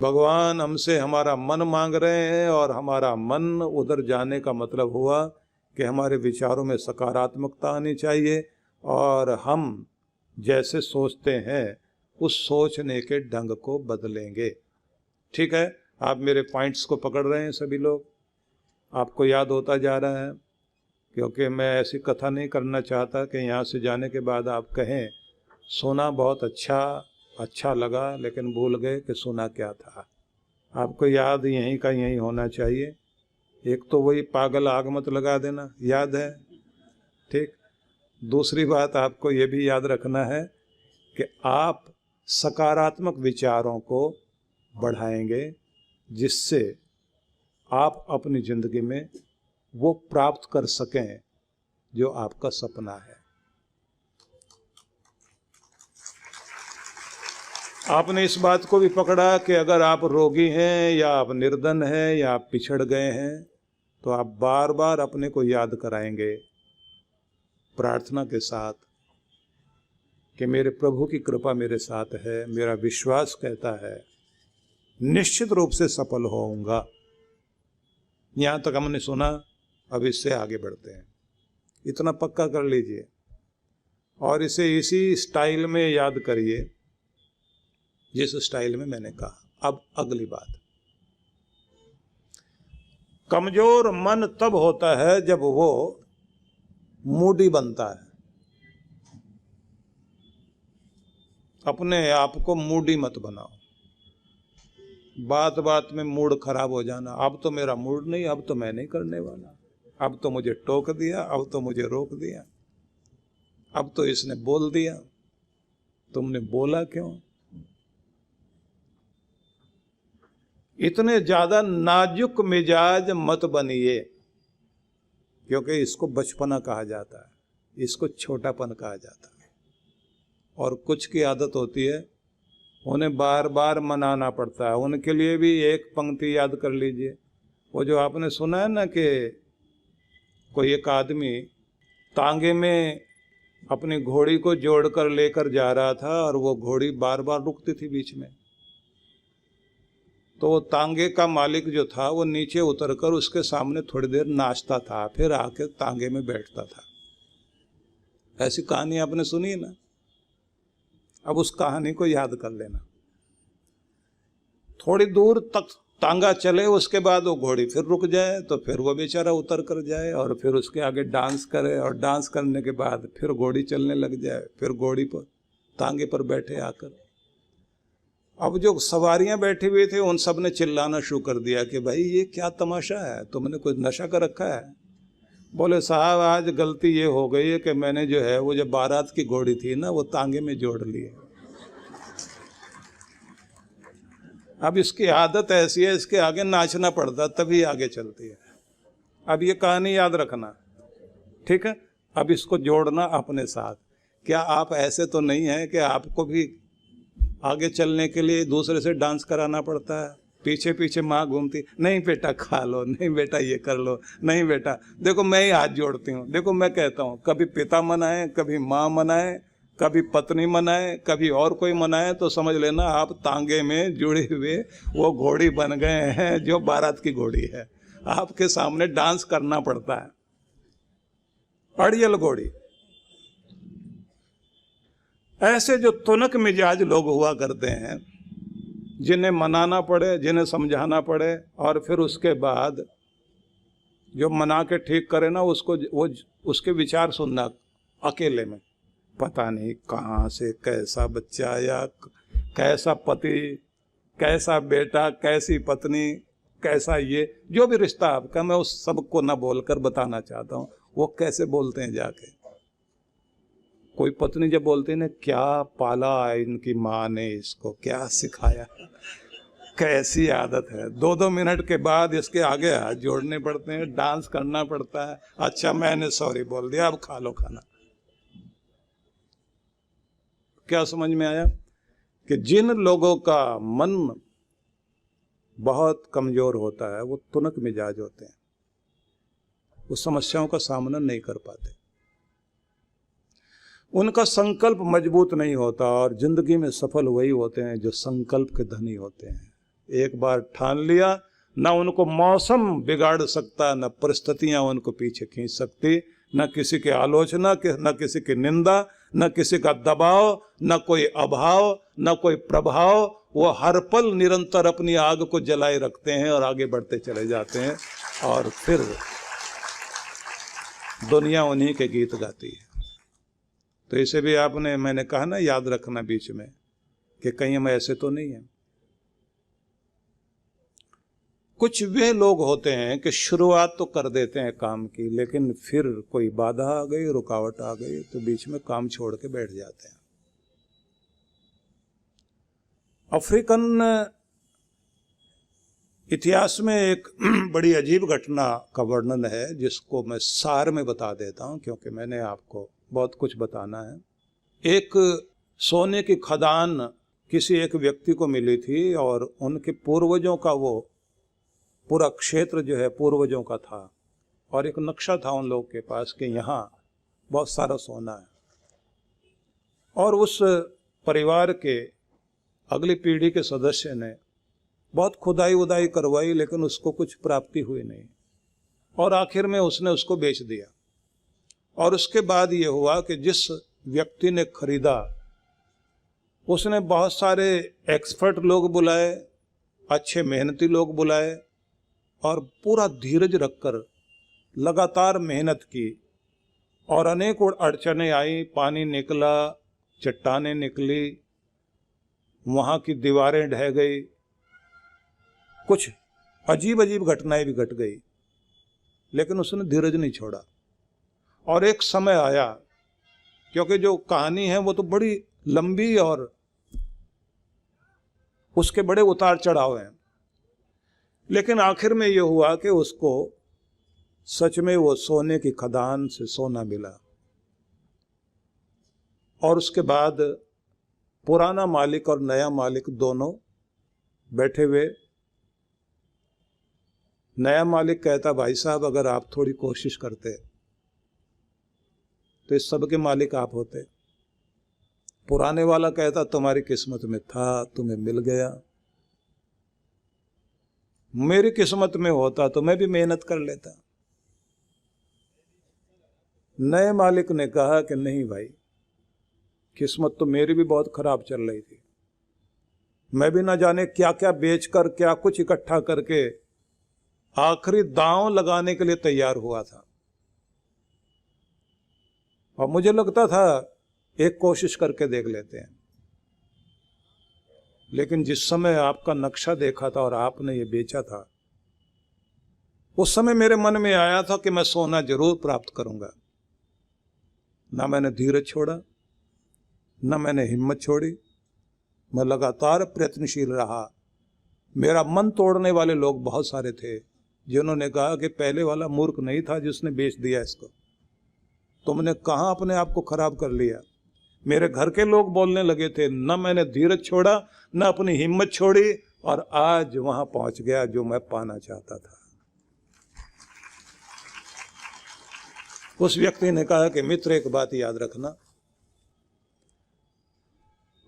भगवान हमसे हमारा मन मांग रहे हैं और हमारा मन उधर जाने का मतलब हुआ कि हमारे विचारों में सकारात्मकता आनी चाहिए और हम जैसे सोचते हैं उस सोचने के ढंग को बदलेंगे। ठीक है, आप मेरे पॉइंट्स को पकड़ रहे हैं सभी लोग, आपको याद होता जा रहा है, क्योंकि मैं ऐसी कथा नहीं करना चाहता कि यहाँ से जाने के बाद आप कहें सुना बहुत अच्छा लगा लेकिन भूल गए कि सुना क्या था। आपको याद यहीं का यहीं होना चाहिए। एक तो वही पागल आग मत लगा देना, याद है? ठीक। दूसरी बात आपको ये भी याद रखना है कि आप सकारात्मक विचारों को बढ़ाएंगे जिससे आप अपनी ज़िंदगी में वो प्राप्त कर सकें जो आपका सपना है। आपने इस बात को भी पकड़ा कि अगर आप रोगी हैं या आप निर्धन हैं या आप पिछड़ गए हैं तो आप बार बार अपने को याद कराएंगे प्रार्थना के साथ कि मेरे प्रभु की कृपा मेरे साथ है, मेरा विश्वास कहता है निश्चित रूप से सफल होऊंगा। यहाँ तक हमने सुना, अब इससे आगे बढ़ते हैं। इतना पक्का कर लीजिए और इसे इसी स्टाइल में याद करिए जिस स्टाइल में मैंने कहा। अब अगली बात, कमजोर मन तब होता है जब वो मूडी बनता है। अपने आप को मूडी मत बनाओ, बात बात में मूड खराब हो जाना। अब तो मेरा मूड नहीं, अब तो मैं नहीं करने वाला, अब तो मुझे टोक दिया, अब तो मुझे रोक दिया, अब तो इसने बोल दिया, तुमने बोला क्यों? इतने ज्यादा नाजुक मिजाज मत बनिए, क्योंकि इसको बचपना कहा जाता है, इसको छोटापन कहा जाता है। और कुछ की आदत होती है उन्हें बार बार मनाना पड़ता है। उनके लिए भी एक पंक्ति याद कर लीजिए, वो जो आपने सुना है ना कि कोई एक आदमी तांगे में अपनी घोड़ी को जोड़कर लेकर जा रहा था और वो घोड़ी बार बार रुकती थी बीच में, तो तांगे का मालिक जो था वो नीचे उतरकर उसके सामने थोड़ी देर नाचता था, फिर आके तांगे में बैठता था। ऐसी कहानी आपने सुनी है ना? अब उस कहानी को याद कर लेना। थोड़ी दूर तक तांगा चले, उसके बाद वो घोड़ी फिर रुक जाए तो फिर वो बेचारा उतर कर जाए और फिर उसके आगे डांस करे और डांस करने के बाद फिर घोड़ी चलने लग जाए, फिर घोड़ी पर तांगे पर बैठे आकर। अब जो सवारियां बैठी हुई थी उन सब ने चिल्लाना शुरू कर दिया कि भाई ये क्या तमाशा है, तुमने कुछ नशा कर रखा है? बोले साहब आज गलती ये हो गई है कि मैंने जो है वो जो बारात की घोड़ी थी ना वो तांगे में जोड़ ली है। अब इसकी आदत ऐसी है, इसके आगे नाचना पड़ता तभी आगे चलती है। अब ये कहानी याद रखना, ठीक है? अब इसको जोड़ना अपने साथ। क्या आप ऐसे तो नहीं है कि आपको भी आगे चलने के लिए दूसरे से डांस कराना पड़ता है? पीछे पीछे माँ घूमती, नहीं बेटा खा लो, नहीं बेटा ये कर लो, नहीं बेटा देखो मैं ही हाथ जोड़ती हूँ। देखो मैं कहता हूँ कभी पिता मनाए, कभी माँ मनाए, कभी पत्नी मनाए, कभी और कोई मनाए, तो समझ लेना आप तांगे में जुड़े हुए वो घोड़ी बन गए हैं जो बारात की घोड़ी है। आपके सामने डांस करना पड़ता है, अड़ियल घोड़ी। ऐसे जो तुनक मिजाज लोग हुआ करते हैं, जिन्हें मनाना पड़े, जिन्हें समझाना पड़े और फिर उसके बाद जो मना के ठीक करे ना उसको, वो उसके विचार सुनना अकेले में। पता नहीं कहाँ से कैसा बच्चा आया, कैसा पति, कैसा बेटा, कैसी पत्नी, कैसा ये जो भी रिश्ता आपका, मैं उस सबको ना बोलकर बताना चाहता हूँ वो कैसे बोलते हैं जाके। कोई पत्नी जब बोलती है ना, क्या पाला इनकी माँ ने इसको, क्या सिखाया, कैसी आदत है। 2-2 मिनट के बाद इसके आगे हाथ जोड़ने पड़ते हैं, डांस करना पड़ता है। अच्छा मैंने सॉरी बोल दिया, अब खा लो खाना। क्या समझ में आया कि जिन लोगों का मन बहुत कमजोर होता है वो तुनक मिजाज होते हैं, वो समस्याओं का सामना नहीं कर पाते, उनका संकल्प मजबूत नहीं होता। और जिंदगी में सफल वही होते हैं जो संकल्प के धनी होते हैं। एक बार ठान लिया, न उनको मौसम बिगाड़ सकता, न परिस्थितियां उनको पीछे खींच सकती, न किसी की आलोचना, न किसी की निंदा, न किसी का दबाव, न कोई अभाव, न कोई प्रभाव। वो हर पल निरंतर अपनी आग को जलाए रखते हैं और आगे बढ़ते चले जाते हैं, और फिर दुनिया उन्हीं के गीत गाती है। तो इसे भी आपने, मैंने कहा ना, याद रखना बीच में कि कहीं हम ऐसे तो नहीं हैं। कुछ वे लोग होते हैं कि शुरुआत तो कर देते हैं काम की, लेकिन फिर कोई बाधा आ गई, रुकावट आ गई, तो बीच में काम छोड़ के बैठ जाते हैं। अफ्रीकन इतिहास में एक बड़ी अजीब घटना का वर्णन है, जिसको मैं सार में बता देता हूं, क्योंकि मैंने आपको बहुत कुछ बताना है। एक सोने की खदान किसी एक व्यक्ति को मिली थी, और उनके पूर्वजों का वो पूरा क्षेत्र जो है पूर्वजों का था, और एक नक्शा था उन लोगों के पास कि यहाँ बहुत सारा सोना है। और उस परिवार के अगली पीढ़ी के सदस्य ने बहुत खुदाई उदाई करवाई, लेकिन उसको कुछ प्राप्ति हुई नहीं, और आखिर में उसने उसको बेच दिया। और उसके बाद ये हुआ कि जिस व्यक्ति ने खरीदा, उसने बहुत सारे एक्सपर्ट लोग बुलाए, अच्छे मेहनती लोग बुलाए, और पूरा धीरज रखकर लगातार मेहनत की, और अनेक अड़चनें आई, पानी निकला, चट्टानें निकली, वहाँ की दीवारें ढह गई, कुछ अजीब अजीब घटनाएं भी घट गई, लेकिन उसने धीरज नहीं छोड़ा। और एक समय आया, क्योंकि जो कहानी है वो तो बड़ी लंबी और उसके बड़े उतार चढ़ाव हैं, लेकिन आखिर में ये हुआ कि उसको सच में वो सोने की खदान से सोना मिला। और उसके बाद पुराना मालिक और नया मालिक दोनों बैठे हुए। नया मालिक कहता, भाई साहब अगर आप थोड़ी कोशिश करते तो इस सब के मालिक आप होते। पुराने वाला कहता, तुम्हारी किस्मत में था, तुम्हें मिल गया, मेरी किस्मत में होता तो मैं भी मेहनत कर लेता। नए मालिक ने कहा कि नहीं भाई, किस्मत तो मेरी भी बहुत खराब चल रही थी, मैं भी ना जाने क्या क्या बेचकर, क्या कुछ इकट्ठा करके आखिरी दांव लगाने के लिए तैयार हुआ था, और मुझे लगता था एक कोशिश करके देख लेते हैं। लेकिन जिस समय आपका नक्शा देखा था और आपने ये बेचा था, उस समय मेरे मन में आया था कि मैं सोना जरूर प्राप्त करूंगा। ना मैंने धीरज छोड़ा, ना मैंने हिम्मत छोड़ी, मैं लगातार प्रयत्नशील रहा। मेरा मन तोड़ने वाले लोग बहुत सारे थे, जिन्होंने कहा कि पहले वाला मूर्ख नहीं था जिसने बेच दिया इसको, तुमने कहाँ अपने आप को खराब कर लिया। मेरे घर के लोग बोलने लगे थे, न मैंने धीरज छोड़ा, न अपनी हिम्मत छोड़ी, और आज वहां पहुंच गया जो मैं पाना चाहता था। उस व्यक्ति ने कहा कि मित्र, एक बात याद रखना,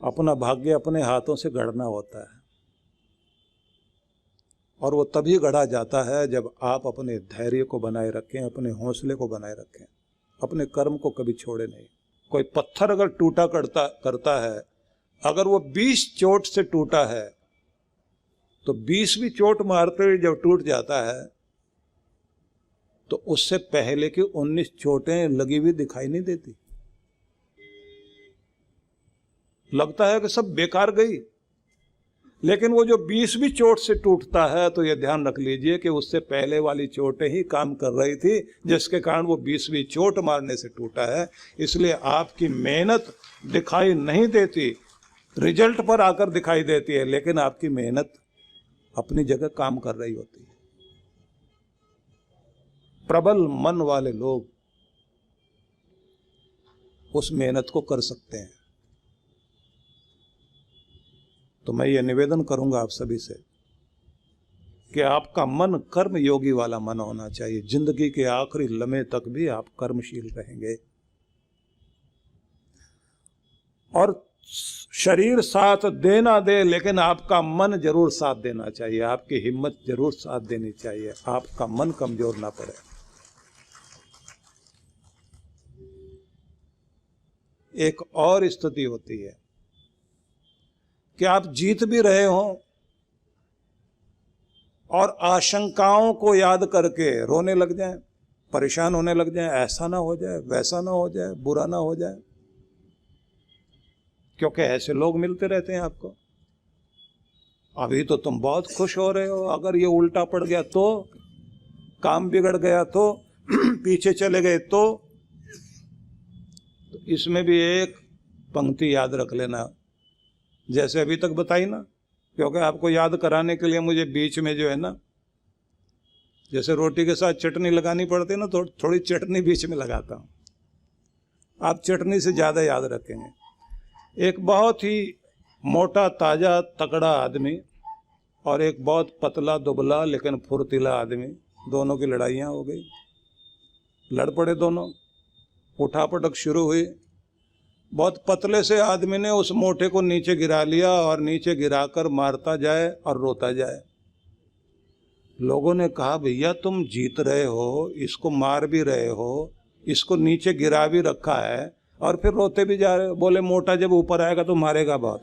अपना भाग्य अपने हाथों से गढ़ना होता है, और वो तभी गढ़ा जाता है जब आप अपने धैर्य को बनाए रखें, अपने हौसले को बनाए रखें, अपने कर्म को कभी छोड़े नहीं। कोई पत्थर अगर टूटा करता है, अगर वो 20 चोट से टूटा है, तो 20वीं चोट मारते हुए जब टूट जाता है, तो उससे पहले की 19 चोटें लगी हुई दिखाई नहीं देती, लगता है कि सब बेकार गई। लेकिन वो जो 20वीं चोट से टूटता है, तो ये ध्यान रख लीजिए कि उससे पहले वाली चोटें ही काम कर रही थी, जिसके कारण वो 20वीं चोट मारने से टूटा है। इसलिए आपकी मेहनत दिखाई नहीं देती, रिजल्ट पर आकर दिखाई देती है, लेकिन आपकी मेहनत अपनी जगह काम कर रही होती है। प्रबल मन वाले लोग उस मेहनत को कर सकते हैं। तो मैं ये निवेदन करूंगा आप सभी से कि आपका मन कर्म योगी वाला मन होना चाहिए। जिंदगी के आखिरी लम्हे तक भी आप कर्मशील रहेंगे। और शरीर साथ देना दे, लेकिन आपका मन जरूर साथ देना चाहिए, आपकी हिम्मत जरूर साथ देनी चाहिए, आपका मन कमजोर ना पड़े। एक और स्थिति होती है कि आप जीत भी रहे हो और आशंकाओं को याद करके रोने लग जाएं, परेशान होने लग जाएं, ऐसा ना हो जाए, वैसा ना हो जाए, बुरा ना हो जाए, क्योंकि ऐसे लोग मिलते रहते हैं आपको। अभी तो तुम बहुत खुश हो रहे हो, अगर ये उल्टा पड़ गया तो, काम बिगड़ गया तो, पीछे चले गए तो इसमें भी एक पंक्ति याद रख लेना, जैसे अभी तक बताई ना, क्योंकि आपको याद कराने के लिए मुझे बीच में जो है ना, जैसे रोटी के साथ चटनी लगानी पड़ती है ना, तो थोड़ी चटनी बीच में लगाता हूँ, आप चटनी से ज़्यादा याद रखेंगे। एक बहुत ही मोटा ताज़ा तगड़ा आदमी और एक बहुत पतला दुबला लेकिन फुर्तीला आदमी, दोनों की लड़ाइयाँ हो गई, लड़ पड़े दोनों, उठापटक शुरू हुई। बहुत पतले से आदमी ने उस मोटे को नीचे गिरा लिया और नीचे गिराकर मारता जाए और रोता जाए। लोगों ने कहा, भैया तुम जीत रहे हो, इसको मार भी रहे हो, इसको नीचे गिरा भी रखा है और फिर रोते भी जा रहे हो। बोले, मोटा जब ऊपर आएगा तो मारेगा बहुत।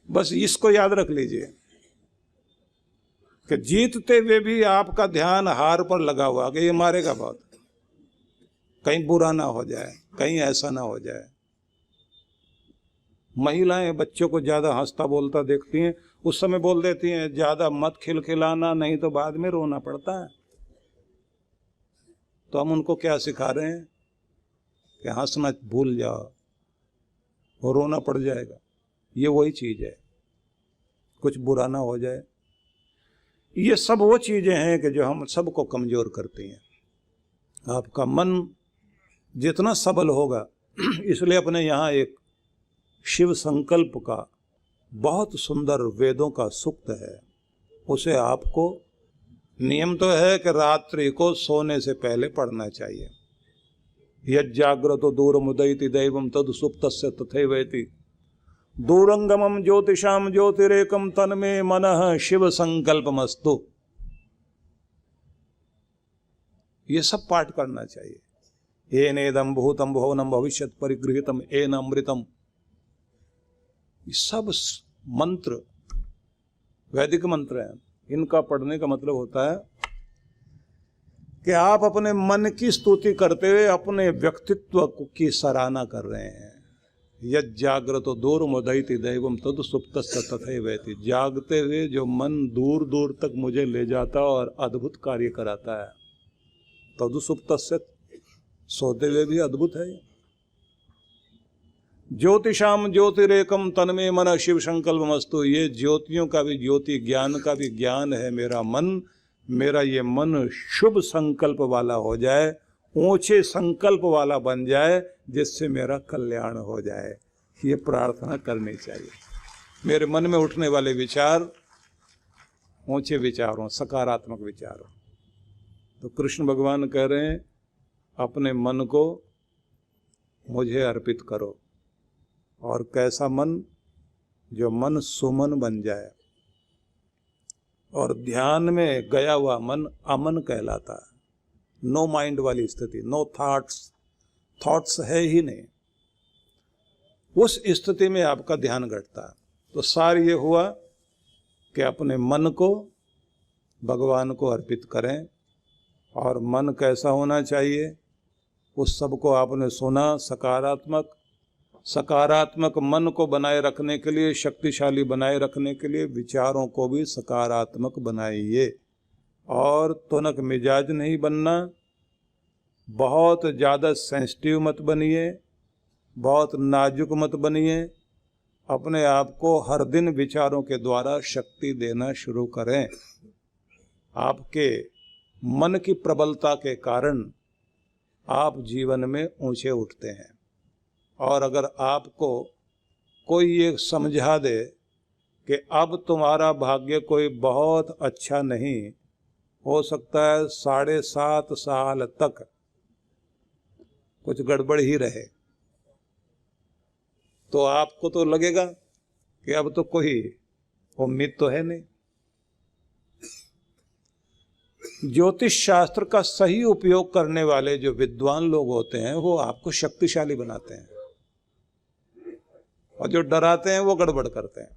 बस इसको याद रख लीजिए कि जीतते हुए भी आपका ध्यान हार पर लगा हुआ कि ये मारेगा बहुत, कहीं बुरा ना हो जाए, कहीं ऐसा ना हो जाए। महिलाएं बच्चों को ज्यादा हंसता बोलता देखती हैं, उस समय बोल देती हैं, ज्यादा मत खिलखिलाना, नहीं तो बाद में रोना पड़ता है। तो हम उनको क्या सिखा रहे हैं कि हंसना भूल जाओ, वो रोना पड़ जाएगा। ये वही चीज है, कुछ बुरा ना हो जाए। ये सब वो चीजें हैं कि जो हम सबको कमजोर करती हैं। आपका मन जितना सबल होगा, इसलिए अपने यहाँ एक शिव संकल्प का बहुत सुंदर वेदों का सूक्त है, उसे आपको नियम तो है कि रात्रि को सोने से पहले पढ़ना चाहिए। यज्जाग्रतो दूरमुदयति दैवम तद सुप्तस्य तथैवेति दूरंगमम ज्योतिषाम ज्योतिरेकम तन्मे मनः शिव संकल्पमस्तु। ये सब पाठ करना चाहिए। एनेदम भूतम भुवनम भविष्यत परिगृहीतम एन अमृतम, ये सब मंत्र वैदिक मंत्र हैं। इनका पढ़ने का मतलब होता है कि आप अपने मन की स्तुति करते हुए अपने व्यक्तित्व की सराहना कर रहे हैं। यज्जाग्रतो दूरमुदयति दैवम तद सुप्तस्य तथैवेति, जागते हुए जो मन दूर दूर तक मुझे ले जाता और अद्भुत कार्य कराता है, तद सुप्तस्य, सोते हुए भी अद्भुत है। ज्योतिषाम ज्योतिरेकम तन्मे मन शिव संकल्पमस्तु, ये ज्योतियों का भी ज्योति, ज्ञान का भी ज्ञान है मेरा मन। मेरा ये मन शुभ संकल्प वाला हो जाए, ऊंचे संकल्प वाला बन जाए, जिससे मेरा कल्याण हो जाए। ये प्रार्थना करनी चाहिए। मेरे मन में उठने वाले विचार ऊंचे विचार हों, सकारात्मक विचार हों। तो कृष्ण भगवान कह रहे हैं, अपने मन को मुझे अर्पित करो। और कैसा मन? जो मन सुमन बन जाए। और ध्यान में गया हुआ मन अमन कहलाता है। नो माइंड वाली स्थिति, नो थॉट्स, थॉट्स है ही नहीं, उस स्थिति में आपका ध्यान घटता है। तो सार ये हुआ कि अपने मन को भगवान को अर्पित करें। और मन कैसा होना चाहिए, उस सब को आपने सुना। सकारात्मक, सकारात्मक मन को बनाए रखने के लिए, शक्तिशाली बनाए रखने के लिए विचारों को भी सकारात्मक बनाइए। और तुनक मिजाज नहीं बनना, बहुत ज़्यादा सेंसिटिव मत बनिए, बहुत नाजुक मत बनिए। अपने आप को हर दिन विचारों के द्वारा शक्ति देना शुरू करें। आपके मन की प्रबलता के कारण आप जीवन में ऊंचे उठते हैं। और अगर आपको कोई ये समझा दे कि अब तुम्हारा भाग्य कोई बहुत अच्छा नहीं, हो सकता है 7.5 साल तक कुछ गड़बड़ ही रहे, तो आपको तो लगेगा कि अब तो कोई उम्मीद तो है नहीं। ज्योतिष शास्त्र का सही उपयोग करने वाले जो विद्वान लोग होते हैं वो आपको शक्तिशाली बनाते हैं, और जो डराते हैं वो गड़बड़ करते हैं।